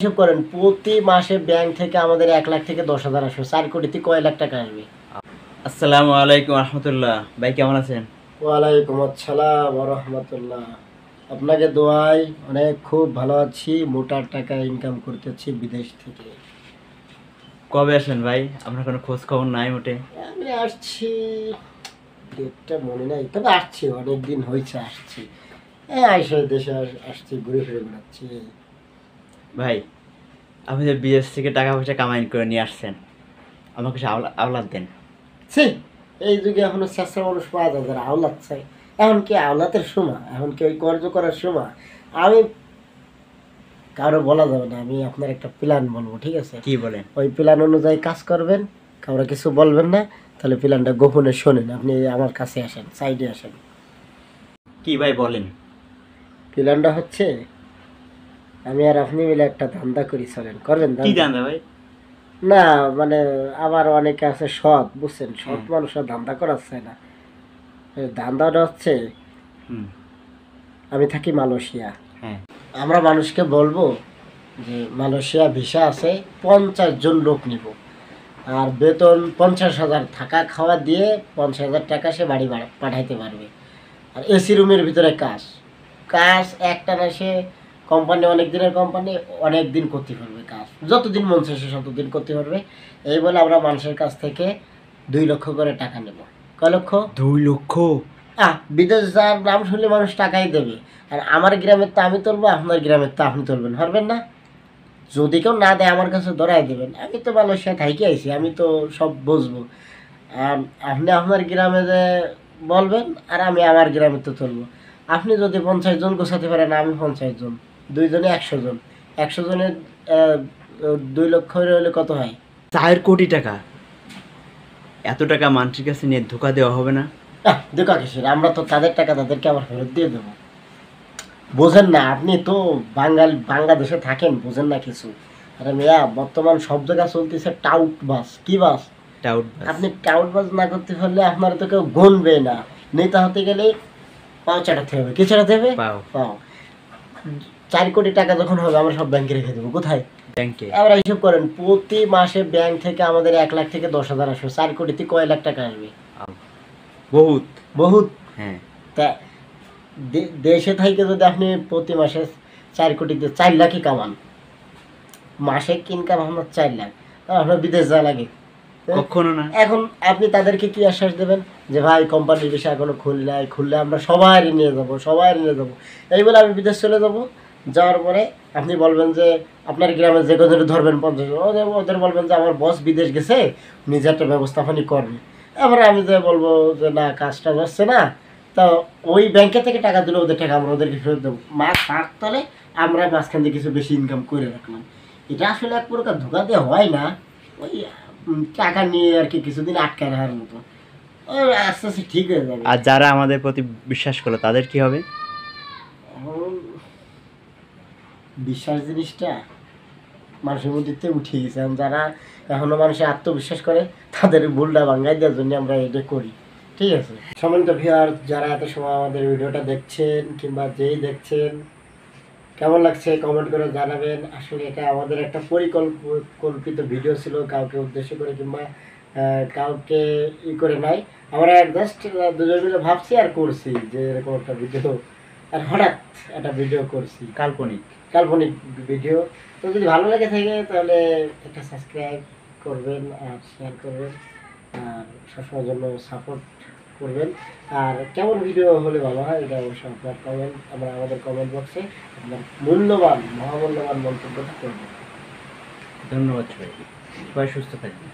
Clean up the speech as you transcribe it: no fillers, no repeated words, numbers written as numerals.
হিসাব করেন প্রতি মাসে ব্যাংক থেকে আমাদের 1 লাখ থেকে 10,000 আসবে, 4 কোটিতে কয় লাখ টাকা আসবে? আসসালামু আলাইকুম রহমতুল্লাহ। ভাই কেমন আছেন? ওয়ালাইকুম আসসালাম ওয়া রাহমাতুল্লাহ। আপনাকে দোয়ায় অনেক খুব ভালো আছি। মোটা টাকা ইনকাম করতেছি বিদেশ থেকে। কবে আসেন ভাই? আপনার কোনো খোঁজ খবর নাই মোটে। আমি আসছি, ডেটটা মনে নাই, তবে আসছি, অনেক দিন হয়েছে আসছি। আইসা দেশে আসছি, ঘুরে ফিরে বেড়াচ্ছি। ভাই আপনি যে বিদেশ থেকে টাকা পয়সা কামাই করে নিয়ে আসছেন, আমাকে সে আওলাদ দেন। সে এই যুগে এখনো চেষ্টা মানুষ পাওয়া যায় যারা আওলাদ চাই। এখন কি আওলাদের সময়? এখন কি ওই কর্য করার সময়? আমি কারো বলা যাবে না, আমি আপনার একটা প্ল্যান বলবো, ঠিক আছে? কি বলেন? ওই প্ল্যান অনুযায়ী কাজ করবেন, কাউরে কিছু বলবেন না, তাহলে প্ল্যানটা গোপনে শোনেন। আপনি আমার কাছে আসেন, সাইডে আসেন। কি ভাই বলেন? প্ল্যানটা হচ্ছে, আমি আর আপনি মিলে একটা ধান্দা করি, চলেন, করবেন? কি জানতে ভাই? না মানে আবার অনেকে আছে সৎ, বুঝছেন, সৎ মানুষরা ধান্দা করাচ্ছে না। এই ধান্দাটা হচ্ছে, হুম। আমি থাকি মালয়েশিয়া। হ্যাঁ। আমরা মানুষকে বলবো যে মালয়েশিয়া ভিসা আছে, 50 জন লোক নিব, আর বেতন 50,000, থাকা খাওয়া দিয়ে 50,000 টাকা সে বাড়ি পাঠাইতে পারবে। আর এসি রুমের ভিতরে কাজ কাজ একটানা সে কোম্পানি, অনেক দিনের কোম্পানি, অনেক দিন করতে পারবে কাজ, যতদিন মন চায় সে ততদিন করতে পারবে। এই বলে আমরা মানুষের কাছ থেকে 2 লক্ষ করে টাকা নেব। কয় লক্ষ? 2 লক্ষ? বিদেশ যাওয়ার নাম শুনলে মানুষ টাকাই দেবে। আর আমার গ্রামের তো আমি তুলবো, আপনার গ্রামের তো আপনি তুলবেন, পারবেন না? যদি কেউ না দেয় আমার কাছে ধরাই দেবেন। আমি তো মালয়েশিয়া থাইকে আইছি, আমি তো সব বুঝবো। আর আপনি আপনার গ্রামে যে বলবেন, আর আমি আমার গ্রামে তো তুলবো। আপনি যদি 50 জন গোছাতে পারেন, আমি 50 জন, 2 জনে 100 জন, 100 জনের 2 লক্ষ হলে কত হয়? 4 কোটি টাকা। এত টাকা মানুষের কাছে নিয়ে ধোকা দেওয়া হবে না? দেখা কিসের, আমরা তো তাদের টাকা তাদেরকে আবার ফেরত দিয়ে দেবো। বোঝেন না আপনি তো বাংলাদেশে থাকেন, বোঝেন না কিছু। আরে মিয়া, বর্তমান সব জায়গায় চলতেছে টাউট বাস। কি বাস? টাউট। আপনি টাউট বাস না করতে পারলে আপনার তো কেউ গুনবে না। নেতা হতে গেলে পাও চাটাতে হবে। কি চাটাতে হবে? পাও। পাও। 4 কোটি টাকা যখন হবে আমরা সব ব্যাংকে রেখে দেবো। কোথায়? ব্যাংকে। এবার হিসাব করেন প্রতি মাসে ব্যাংক থেকে আমাদের 1 লাখ থেকে 10,000 আসবে, 4 কোটিতে কয় লাখ টাকা আসবে? বহুত। বহুত। হ্যাঁ। তা দেশে থাইকে যদি আপনি প্রতি মাসে 4 কোটিতে 4 লাখই কামান, মাসে ইনকাম আপনার 4 লাখ, আপনার বিদেশ যাওয়া লাগে? কখনো না। এখন আপনি তাদেরকে কি আশ্বাস দেবেন যে ভাই কোম্পানির বিষয় এখনো খুললে আমরা সবাই নিয়ে যাবো, এই বলে আমি বিদেশ চলে যাব। যাওয়ার পরে আপনি বলবেন যে আপনার গ্রামে যে কজন ধরবেন 50 জন, ওদের বলবেন যে আমার বস বিদেশ গেছে, নিজে একটা ব্যবস্থাপনা করবে। এবারে আমি যে বলবো যে না, কাজটা হচ্ছে না, তো ওই ব্যাংকে থেকে টাকা দিলে ওদের টাকা আমরা ওদেরকে ফেরত দেবো। মাস তলে আমরা মাঝখান দিয়ে কিছু বেশি ইনকাম করে রাখলাম। এটা আসলে এক প্রকার ধোকা দিয়ে হয় না, ওই টাকা নিয়ে আর কি কিছুদিন আটকে রাখার মতো। আস্তে আস্তে ঠিক হয়ে যাবে। আর যারা আমাদের প্রতি বিশ্বাস করলো তাদের কি হবে? এখন বিশ্বাস জিনিসটা মানুষের মধ্যে উঠে গেছে। এখন যারা এখনো মানুষের আত্মবিশ্বাস করে, তাদের ভুলটা ভাঙাই দেওয়ার জন্য আমরা এটা করি, ঠিক আছে? সম্মানিত ভিউয়ার, যারা এত সময় আমাদের ভিডিওটা দেখছেন কিংবা যেই দেখছেন, কেমন লাগছে কমেন্ট করে জানাবেন। আসলে এটা আমাদের একটা পরিকল্পিত ভিডিও ছিল, কাউকে উদ্দেশ্য করে কিংবা কাউকে করে নাই। আমরা জাস্ট দুজন মিলে ভাবছি আর করছি যে এরকম একটা ভিডিও, আর হঠাৎ একটা ভিডিও করছি, কাল্পনিক ভিডিও। তো যদি ভালো লেগে থাকে তাহলে একটা সাবস্ক্রাইব করবেন আর শেয়ার করবেন, আর সবসময়ের জন্য সাপোর্ট করবেন। আর কেমন ভিডিও হলে ভালো হয় এটা অবশ্যই আপনার আমাদের কমেন্ট বক্সে আপনার মহামূল্যবান মন্তব্যটা করবেন। ধন্যবাদ সবাই। সবাই সুস্থ থাকবেন।